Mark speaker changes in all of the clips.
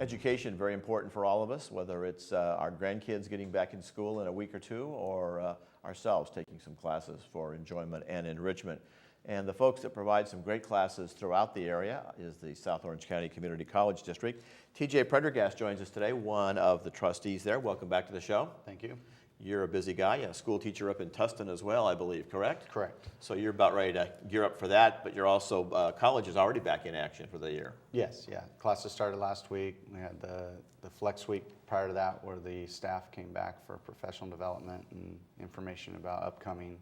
Speaker 1: Education, very important for all of us, whether it's our grandkids getting back in school in a week or two, or ourselves taking some classes for enjoyment and enrichment. And the folks that provide some great classes throughout the area is the South Orange County Community College District. TJ Prendergast joins us today, one of the trustees there. Welcome back to the show.
Speaker 2: Thank you.
Speaker 1: You're a busy guy, a school teacher up in Tustin as well, I believe, correct?
Speaker 2: Correct.
Speaker 1: So you're about ready to gear up for that, but you're also, college is already back in action for the year.
Speaker 2: Yes, yeah. Classes started last week. We had the flex week prior to that where the staff came back for professional development and information about upcoming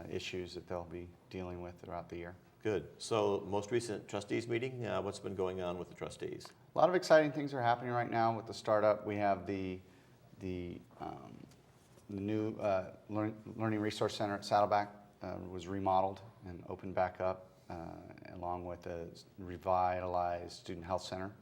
Speaker 2: issues that they'll be dealing with throughout the year.
Speaker 1: Good. So most recent trustees meeting, what's been going on with the trustees?
Speaker 2: A lot of exciting things are happening right now with the startup. We have the new Learning Resource Center at Saddleback was remodeled and opened back up, along with a revitalized Student Health Center.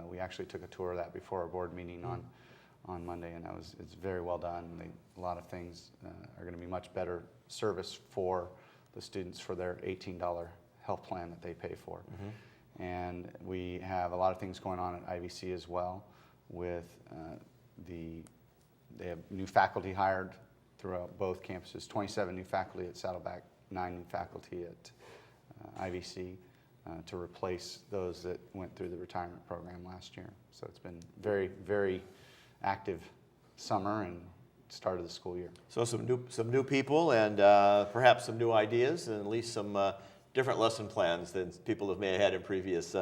Speaker 2: We actually took a tour of that before our board meeting on Monday, and it's very well done. A lot of things are going to be much better service for the students for their $18 health plan that they pay for. Mm-hmm. And we have a lot of things going on at IVC as well with they have new faculty hired throughout both campuses, 27 new faculty at Saddleback, 9 new faculty at IVC to replace those that went through the retirement program last year. So it's been very, very active summer and start of the school year.
Speaker 1: So some new people and perhaps some new ideas and at least some different lesson plans than people have may have had in previous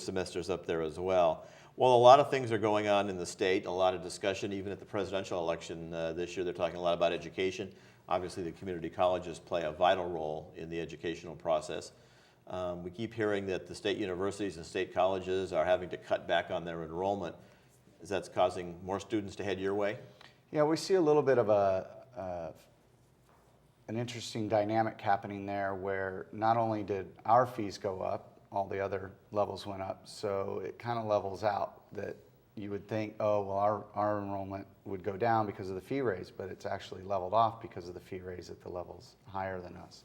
Speaker 1: semesters up there as well. Well, a lot of things are going on in the state, a lot of discussion, even at the presidential election this year. They're talking a lot about education. Obviously, the community colleges play a vital role in the educational process. We keep hearing that the state universities and state colleges are having to cut back on their enrollment. Is that causing more students to head your way?
Speaker 2: Yeah, we see a little bit of an interesting dynamic happening there where not only did our fees go up, all the other levels went up, so it kind of levels out that you would think, oh, well, our enrollment would go down because of the fee raise, but it's actually leveled off because of the fee raise at the levels higher than us.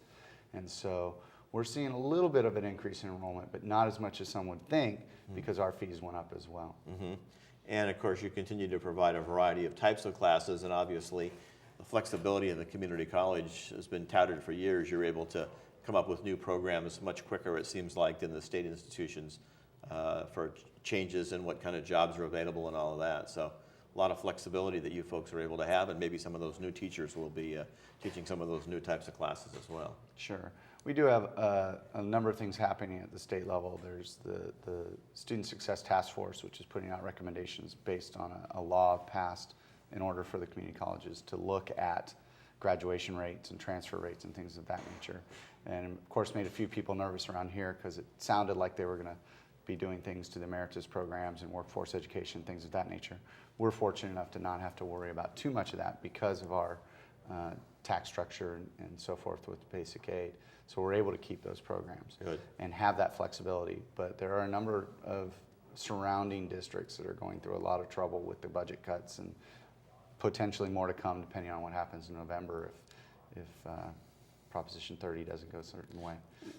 Speaker 2: And so we're seeing a little bit of an increase in enrollment, but not as much as some would think because our fees went up as well.
Speaker 1: Mm-hmm. And of course, you continue to provide a variety of types of classes, and obviously the flexibility of the community college has been touted for years. You're able to come up with new programs much quicker, it seems like, than the state institutions for changes in what kind of jobs are available and all of that. So a lot of flexibility that you folks are able to have, and maybe some of those new teachers will be teaching some of those new types of classes as well.
Speaker 2: Sure. We do have a number of things happening at the state level. There's the Student Success Task Force, which is putting out recommendations based on a law passed in order for the community colleges to look at graduation rates and transfer rates and things of that nature. And of course made a few people nervous around here because it sounded like they were going to be doing things to the emeritus programs and workforce education, things of that nature. We're fortunate enough to not have to worry about too much of that because of our tax structure and so forth with basic aid. So we're able to keep those programs and have that flexibility. But there are a number of surrounding districts that are going through a lot of trouble with the budget cuts and potentially more to come depending on what happens in November if Proposition 30 doesn't go a certain way.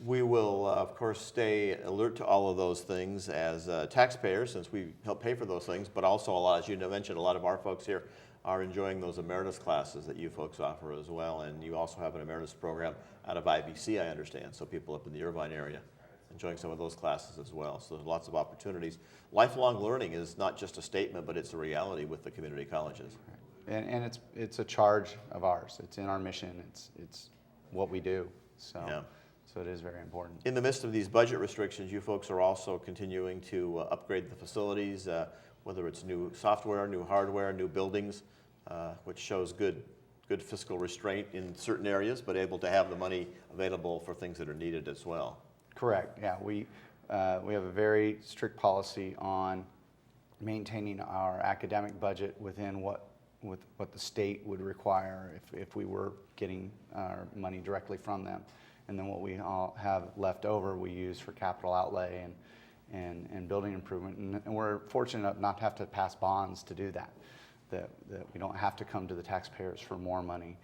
Speaker 1: We will, of course, stay alert to all of those things as taxpayers, since we help pay for those things, but also a lot, as you mentioned, a lot of our folks here are enjoying those emeritus classes that you folks offer as well, and you also have an emeritus program out of IVC, I understand, so people up in the Irvine area enjoying some of those classes as well. So there's lots of opportunities. Lifelong learning is not just a statement, but it's a reality with the community colleges.
Speaker 2: And it's a charge of ours. It's in our mission. It's what we do. So,
Speaker 1: yeah.
Speaker 2: So it is very important.
Speaker 1: In the midst of these budget restrictions, you folks are also continuing to upgrade the facilities, whether it's new software, new hardware, new buildings, which shows good fiscal restraint in certain areas, but able to have the money available for things that are needed as well.
Speaker 2: Correct. Yeah, we have a very strict policy on maintaining our academic budget within what the state would require if we were getting our money directly from them. And then what we all have left over we use for capital outlay and building improvement. And we're fortunate enough not to have to pass bonds to do that. That we don't have to come to the taxpayers for more money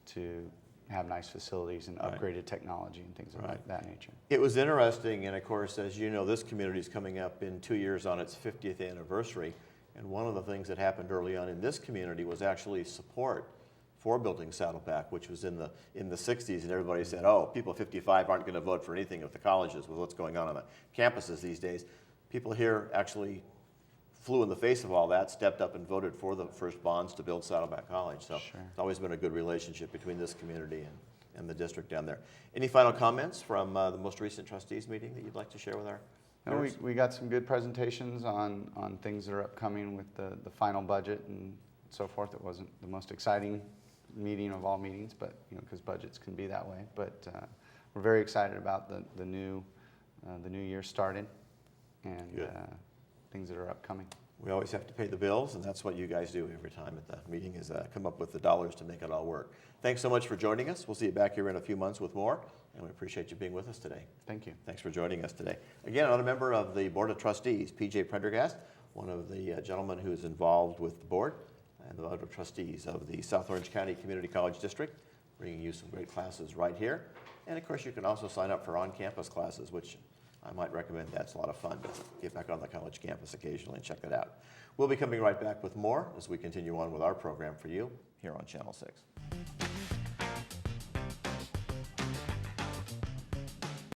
Speaker 2: to have nice facilities and upgraded technology and things of that nature.
Speaker 1: It was interesting, and of course, as you know, this community is coming up in 2 years on its 50th anniversary. And one of the things that happened early on in this community was actually support for building Saddleback, which was in the 60s, and everybody said, oh, people 55 aren't going to vote for anything at the colleges with what's going on the campuses these days. People here actually flew in the face of all that, stepped up and voted for the first bonds to build Saddleback College. So it's always been a good relationship between this community and the district down there. Any final comments from the most recent trustees meeting that you'd like to share with our
Speaker 2: no, we got some good presentations on things that are upcoming with the final budget and so forth. It wasn't the most exciting meeting of all meetings, but because budgets can be that way. But we're very excited about the new year starting and things that are upcoming.
Speaker 1: We always have to pay the bills, and that's what you guys do every time at the meeting is come up with the dollars to make it all work. Thanks so much for joining us. We'll see you back here in a few months with more, and we appreciate you being with us today.
Speaker 2: Thank you.
Speaker 1: Thanks for joining us today. Again, another member of the Board of Trustees, PJ Prendergast, one of the gentlemen who is involved with the board and the Board of Trustees of the South Orange County Community College District, bringing you some great classes right here. And of course, you can also sign up for on-campus classes, which I might recommend. That's a lot of fun to get back on the college campus occasionally and check that out. We'll be coming right back with more as we continue on with our program for you here on Channel 6.